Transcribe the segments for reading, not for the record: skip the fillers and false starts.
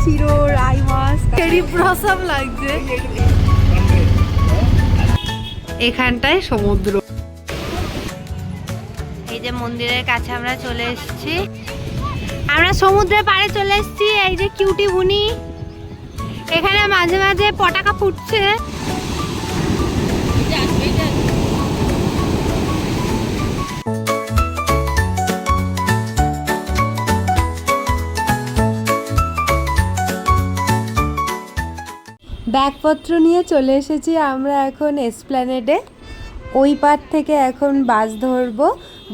শিরোর I much cherry blossom লাগছে। এখানটায় সমুদ্র। এই যে মন্দিরের কাছে আমরা চলে এসেছি, আমরা সমুদ্রের পাড়ে চলে এসেছি। এই যে কিউটি বুনি, এখানে মাঝে মাঝে পটাকা ফুটছে। ব্যাগপত্র নিয়ে চলে এসেছি আমরা এখন এসপ্ল্যানেডে। ওই পার থেকে এখন বাস ধরবো,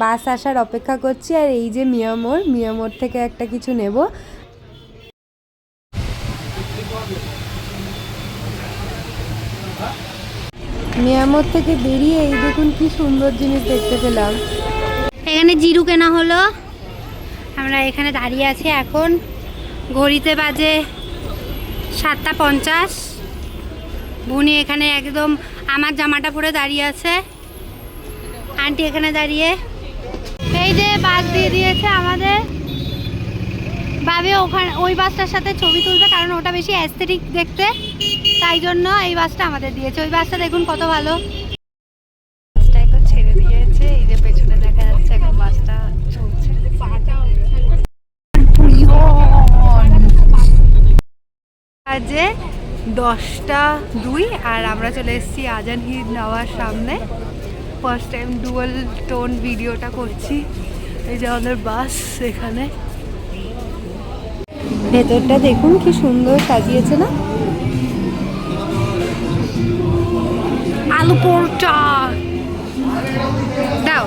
বাস আসার অপেক্ষা করছি। আর এই যে মিয়ামোর থেকে একটা কিছু নেব। মিয়ামোর থেকে বেরিয়ে এই দেখুন কি সুন্দর জিনিস দেখতে পেলাম। এখানে জিরু কেনা হলো, আমরা এখানে দাঁড়িয়ে আছি। এখন ঘড়িতে বাজে 7:50। বুনি এখানে একদম আমার জামাটা পরে দাঁড়িয়ে আছে, আন্টি এখানে দাঁড়িয়ে। এই যে বাস দিয়ে দিয়েছে আমাদের, ভাবে ওখানে ওই বাসটার সাথে ছবি তুলবে কারণ ওটা বেশি অ্যাস্থেটিক দেখতে, তাই জন্য এই বাসটা আমাদের দিয়েছে। ওই বাসটা দেখুন কত ভালো। বাসটা এখন ছেড়ে দিয়েছে, এই যে পেছনে দেখা যাচ্ছে এখন বাসটা চলছে। বাজে 10:02 আর আমরা চলে এসেছি আজান হিদ নেওয়ার সামনে। ফার্স্ট টাইম ডুয়াল টোন ভিডিওটা করছি। এই যে আমাদের বাস, এখানে ভেতরটা দেখুন কি সুন্দর সাজিয়েছে না। আলু পরোটা দাও।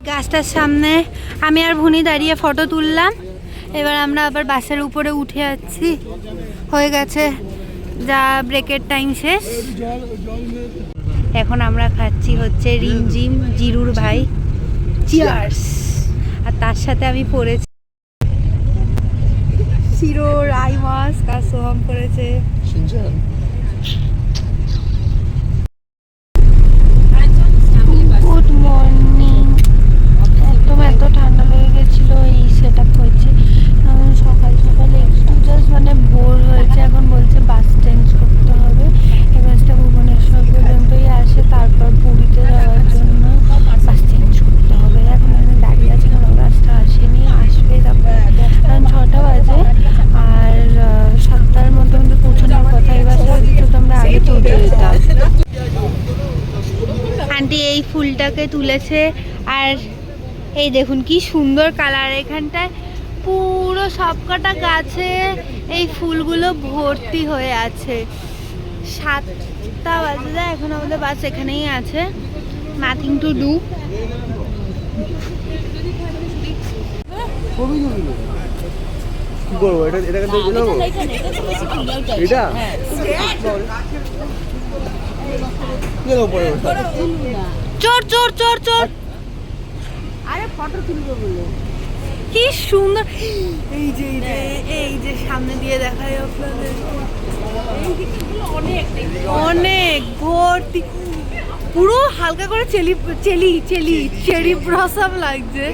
গাছটার সামনে আমি আর ভুনি দাঁড়িয়ে ফটো তুললাম। এবার আমরা আবার বাসের উপরে উঠে যাচ্ছি, হয়ে গেছে যা ব্রেকের টাইম শেষ। এখন আমরা খাচ্ছি হচ্ছে রিমঝিম জিরুর ভাই, চিয়ার্স। আর তার সাথে আমি পড়েছি শিরোর আই মাছ, কাজ সোহাম করেছে। Good morning. একদম এত ঠান্ডা লেগে গেছিলো, এই সেট আপ হয়েছে সকাল সকালে একটু জাস্ট মানে বোর হয়েছে। এখন বলছে বাস চেঞ্জ করতে হবে, এই বাসটা ভুবনেশ্বর পর্যন্তই আসে, তারপর পুরীতে যাওয়ার জন্য বাস চেঞ্জ করতে হবে। এখন আমি দাঁড়িয়ে আছি কারণ বাসটা আসেনি, আসবে তারপর। কারণ 6টা বাজে আর 7টার মধ্যে আমাদের পৌঁছানোর কথা। এই বাসটা তো আমরা আগে চলে যেতাম। আন্টি এই ফুলটাকে তুলেছে আর এই দেখুন কি সুন্দর কালার। এখানটায় পুরো সবকটা গাছে এই ফুলগুলো ভর্তি হয়ে আছে। 7টা বাজে যায়, এখন আমাদের বাস এখানেই আছে, নাথিং টু ডু। চোর চোর চোর চোর, আরে ফটো তুলবো বলে কি সুন্দর। এই যে সামনে দিয়ে দেখায় আপনাদের অনেক ভর্তি, পুরো হালকা করে চেরি ব্লসম লাগছে।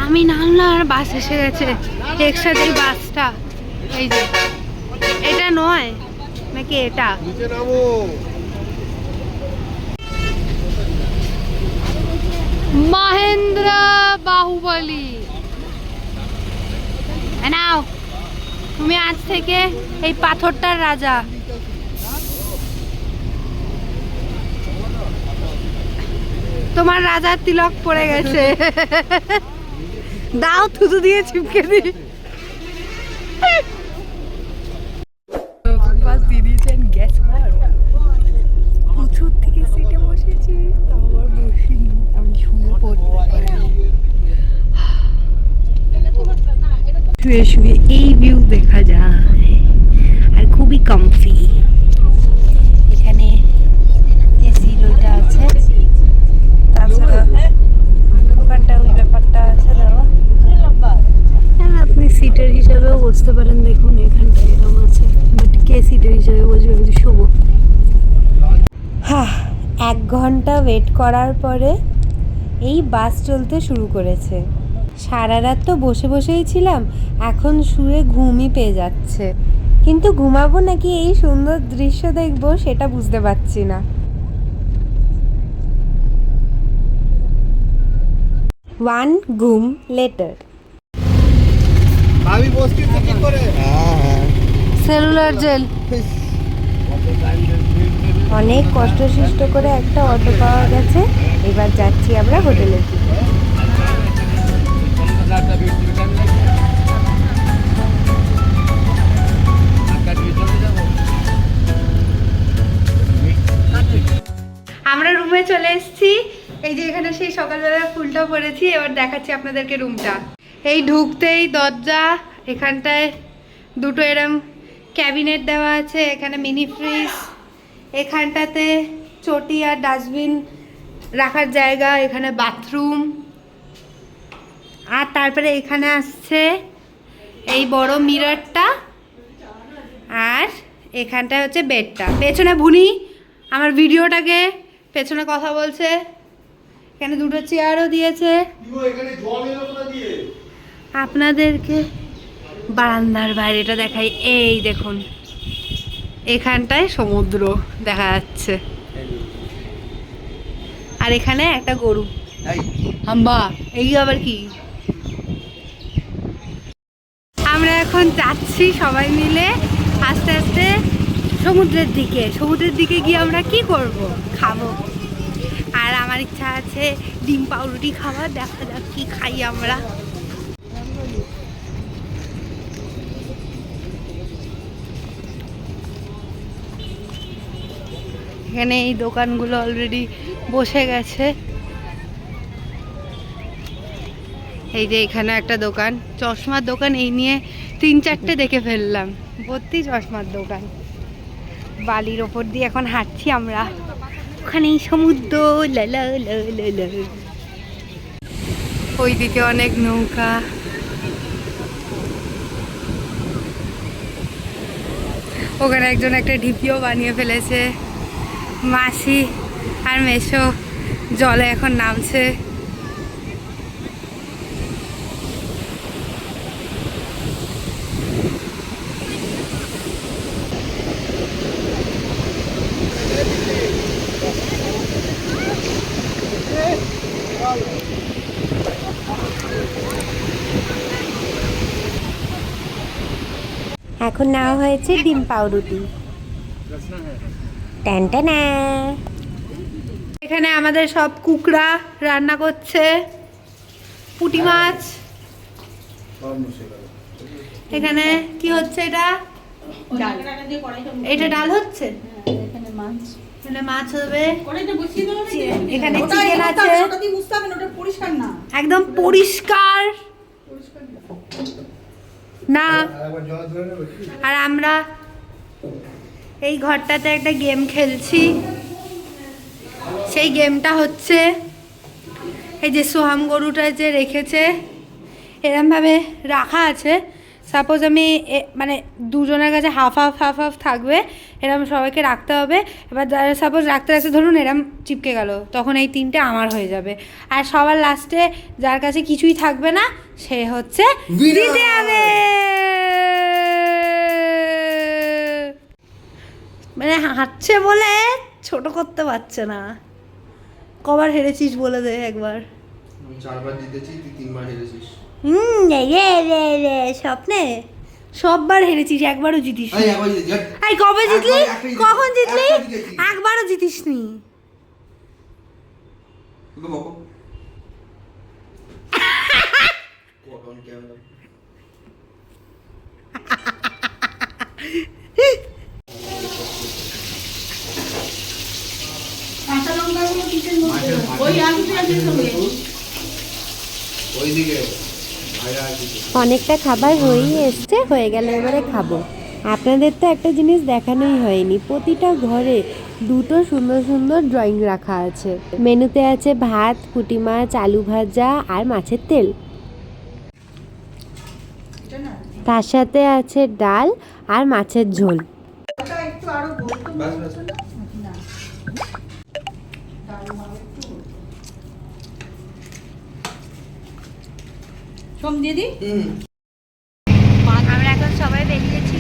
আমি নামলাম আর বাস এসে গেছে একসাথে। বাসটা এই যে এটা নয় নাকি এটা, মহেন্দ্র বাহুবলী। নাও তুমি আজ থেকে এই পাথরটার রাজা। তোমার রাজার তিলক পড়ে গেছে, দাও থুতু দিয়ে চিপকে দি। বাস দিয়ে দিয়েছেন গ্যাস মার, প্রচুর থেকে সিটে বসেছি, আবার বসিনি, আমি শুনে পড়তে পারি। শুয়ে শুয়ে এই ভিউ দেখা যায় আর খুবই কমফি। এখানে এসি রোটা আছে, তাছাড়া দোকানটা ওই ব্যাপারটা আছে দেওয়া। আপনি সিটের হিসাবেও বসতে পারেন, দেখুন এখানটা এরকম আছে, বাট কে সিটের হিসাবে বসবে, আমি শোবো। 1 ঘন্টা ওয়েট করার পরে এই বাস চলতে শুরু করেছে। সারা রাত তো বসে বসেই ছিলাম, এখন শুয়ে ঘুমই পেয়ে যাচ্ছে, কিন্তু ঘুমাবো নাকি এই সুন্দর দৃশ্য দেখবো সেটা বুঝতে পারছি না। 1 ঘুম লেটার। ভাবি বসতেছে কি করে? Cellular Jail. অনেক কষ্ট সৃষ্ট করে একটা অটো পাওয়া গেছে, এবার যাচ্ছি আমরা হোটেলের দিকে। আমরা রুমে চলে এসেছি। এই যে এখানে সেই সকালবেলা ফুলটা পরেছি, এবার দেখাচ্ছি আপনাদেরকে রুমটা। এই ঢুকতেই দরজা, এখানটায় দুটো এরম ক্যাবিনেট দেওয়া আছে, এখানে মিনি ফ্রিজ, এখানটাতে চটি আর ডাস্টবিন রাখার জায়গা, এখানে বাথরুম, আর তারপরে এখানে আসছে এই বড় মিররটা, আর এখানটায় হচ্ছে বেডটা। পেছনে ভুনি আমার ভিডিওটাকে পেছনে কথা বলছে। এখানে দুটো চেয়ারও দিয়েছে। আপনাদেরকে বারান্দার বাইরেটা দেখাই, এই দেখুন এখানটায় সমুদ্র দেখা যাচ্ছে, আর এখানে একটা গরু হাম্বা। এই আবার কি? আমরা এখন যাচ্ছি সবাই মিলে আস্তে আস্তে সমুদ্রের দিকে। সমুদ্রের দিকে গিয়ে আমরা কি করব? খাবো। আর আমার ইচ্ছা আছে ডিম পাউরুটি খাওয়ার, দেখা যাক কি খাই আমরা। এখানে এই দোকানগুলো অলরেডি বসে গেছে। এই যে এখানে একটা দোকান, চশমার দোকান, এই নিয়ে 3-4টে দেখে ফেললাম, ভর্তি চশমার দোকান। বালির ওপর দিয়ে এখন হাঁটছি আমরা, ওখানে সমুদ্র, ওইদিকে অনেক নৌকা। ওখানে একজন একটা ঢিপিও বানিয়ে ফেলেছে। মাসি আর মেসো জলে এখন নামছে। এখন নেওয়া হয়েছে ডিম পাউরুটি। টানটানা। এখানে আমাদের সব কুকরা রান্না করছে, পুঁটি মাছ। এখানে কি হচ্ছে? এটা এটা ডাল হচ্ছে, এখানে মাছ হবে, এখানে চিকেন আছে, একদম পরিষ্কার না। আর আমরা এই ঘরটাতে একটা গেম খেলছি। সেই গেমটা হচ্ছে এই যে সোহাম গরুটা যে রেখেছে, এরমভাবে রাখা আছে। সাপোজ আমি মানে দুজনের কাছে হাফ হাফ হাফ হাফ থাকবে, এরম সবাইকে রাখতে হবে। এবার যারা সাপোজ রাখতে রাখতে ধরুন এরম চিপকে গেল, তখন এই 3টে আমার হয়ে যাবে। আর সবার লাস্টে যার কাছে কিছুই থাকবে না সে হচ্ছে জিতে যাবে। মানে হাঁটছে বলে ছোট করতে পারছে না। কবার হেরেছিস বলে দে একবার। 4বার জিতেছি, তুই 3বার হেরেছিস। স্বপ্নে সববার হেরেছিস, একবারও জিতিস। এই কবে জিতলি? কখন জিতলি? একবারও জিতিসনি। অনেকটা খাবার হয়েই এসছে, হয়ে গেলে এবারে খাবো। আপনাদের তো একটা জিনিস দেখানোই হয়নি, প্রতিটা ঘরে দুটো সুন্দর সুন্দর ড্রয়িং রাখা আছে। মেনুতে আছে ভাত, পুঁটি মাছ, আলু ভাজা আর মাছের তেল। তার সাথে আছে ডাল আর মাছের ঝোল। আমরা এখন সবাই বেরিয়েছি,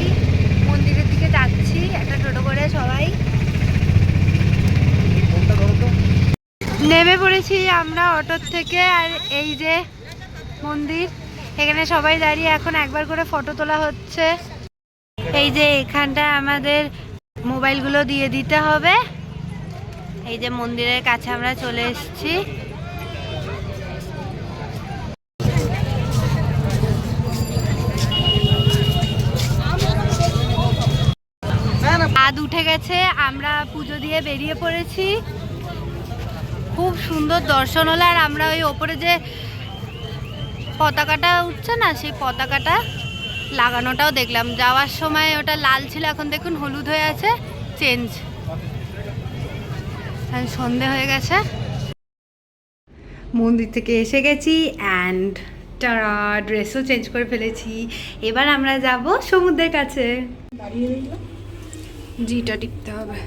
মন্দিরের দিকে যাচ্ছি একটা টোটো করে সবাই। নেমে পড়েছি আমরা অটোর থেকে, আর এই যে মন্দির, এখানে সবাই দাঁড়িয়ে এখন একবার করে ফটো তোলা হচ্ছে। এই যে এখানটা আমাদের মোবাইলগুলো দিয়ে দিতে হবে। এই যে মন্দিরের কাছে আমরা চলে এসেছি। চাঁদ উঠে গেছে, আমরা পুজো দিয়ে বেরিয়ে পড়েছি। খুব সুন্দর দর্শন হলো। আর আমরা ওই ওপরে যে পতাকাটা উঠছে না, সেই পতাকাটা লাগানোটাও দেখলাম। যাওয়ার সময় ওটা লাল ছিল, এখন দেখুন হলুদ হয়ে আছে, চেঞ্জ। সন্ধে হয়ে গেছে, মন্দির থেকে এসে গেছি অ্যান্ড তারা ড্রেসও চেঞ্জ করে ফেলেছি। এবার আমরা যাব সমুদ্রের কাছে। জিটা টিপতে হবে।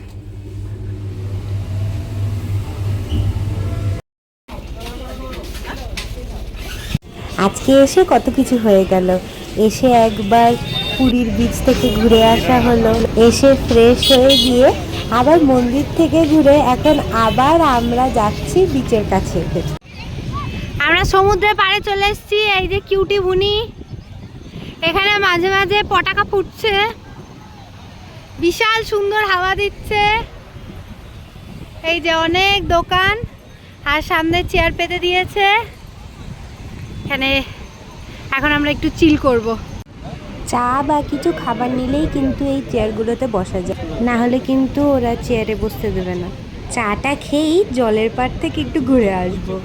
আজকে এসে কত কিছু হয়ে গেল। এসে একবার পুরীর বিচ থেকে ঘুরে আসা হলো, এসে ফ্রেশ হয়ে গিয়ে আবার মন্দির থেকে ঘুরে এখন আবার আমরা যাচ্ছি বিচের কাছে। আমরা সমুদ্রের পাড়ে চলে এসেছি। এই যে কিউটি বুনি, এখানে মাঝে মাঝে পটাকা ফুটছে, বিশাল সুন্দর হাওয়া দিচ্ছে। এই যে অনেক দোকান, আর সামনে চেয়ার পেতে দিয়েছে। এখানে এখন আমরা একটু চিল করব। চা বা কিছু খাবার নিলেই কিন্তু এই চেয়ারগুলোতে বসা যায়, না হলে কিন্তু ওরা চেয়ারে বসতে দেবে না। চাটা খেয়েই জলের পাড় থেকে একটু ঘুরে আসবো।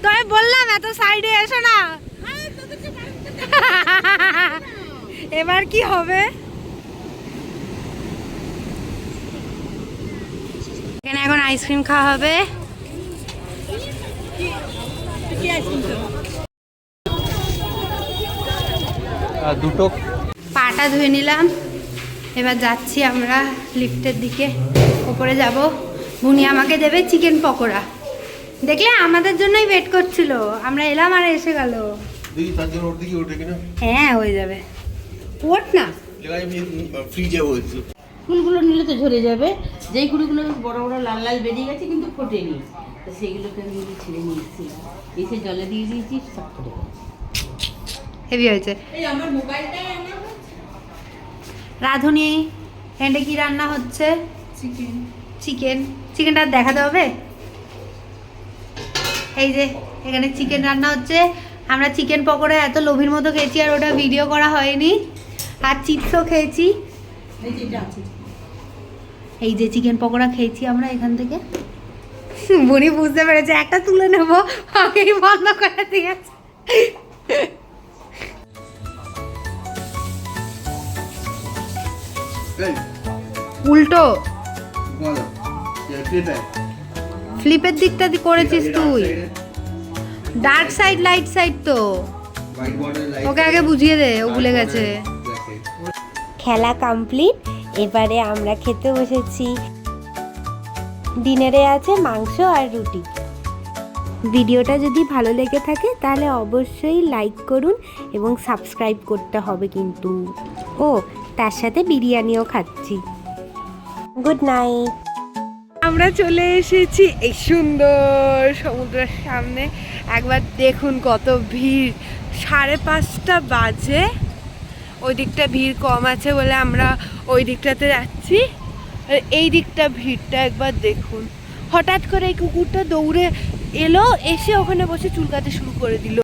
তবে বললাম এত সাইডে এসো না। এবার কি হবে? এখানে এখন আইসক্রিম খাওয়া হবে। দুটো পাটা ধুয়ে নিলাম, এবার যাচ্ছি আমরা লিফটের দিকে, উপরে যাব। বুনি আমাকে দেবে চিকেন পকোড়া। দেখলে আমাদের জন্যই ওয়েট করছিল, আমরা এলাম আর এসে গেল। দেখি তার জন্য ওর দিকে ওঠে কিনা। হ্যাঁ হয়ে যাবে, ওঠ না। ফ্রিজে বলছি ফুলগুলো নিলে তো ঝরে যাবে। যেই কুড়িগুলো বড় বড় লাল লাল বেরিয়ে গেছে কিন্তু ফোটেনি, তো সেগুলোকে আমি ছেড়ে নিয়েছি, এসে জলে দিয়ে দিয়েছি, সব ফুটে গেছে। হেভি হয়েছে। রাঁধুনি, এখানে কি রান্না হচ্ছে? চিকেন। চিকেনটা দেখাতে হবে। এই যে এখানে চিকেন রান্না হচ্ছে। আমরা চিকেন পকোড়া এত লোভীর মতো খেয়েছি, আর ওটা ভিডিও করা হয়নি। আর চিপসও খেয়েছি। এই যে চিকেন পকোড়া খেয়েছি আমরা এখান থেকে। বুনি বুঝতে পেরেছে, একটা তুলে নেবো, আগেই বন্ধ করে দিয়েছে। উল্টো ফ্লিপের দিকটা করেছিস তুই, ডার্ক সাইড লাইট সাইড তো। ওকে আগে বুঝিয়ে দে, ও ভুলে গেছে। খেলা কমপ্লিট, এবারে আমরা খেতে বসেছি। ডিনারে আছে মাংস আর রুটি। ভিডিওটা যদি ভালো লেগে থাকে তাহলে অবশ্যই লাইক করুন এবং সাবস্ক্রাইব করতে হবে কিন্তু। ও তার সাথে বিরিয়ানিও খাচ্ছি। Good night. আমরা চলে এসেছি এই সুন্দর সমুদ্রের সামনে। একবার দেখুন কত ভিড়, 5:30 বাজে। ওই দিকটা ভিড় কম আছে বলে আমরা ওই দিকটাতে যাচ্ছি, আর এই দিকটা ভিড়টা একবার দেখুন। হঠাৎ করে এই কুকুরটা দৌড়ে এলো, এসে ওখানে বসে চুলকাতে শুরু করে দিল।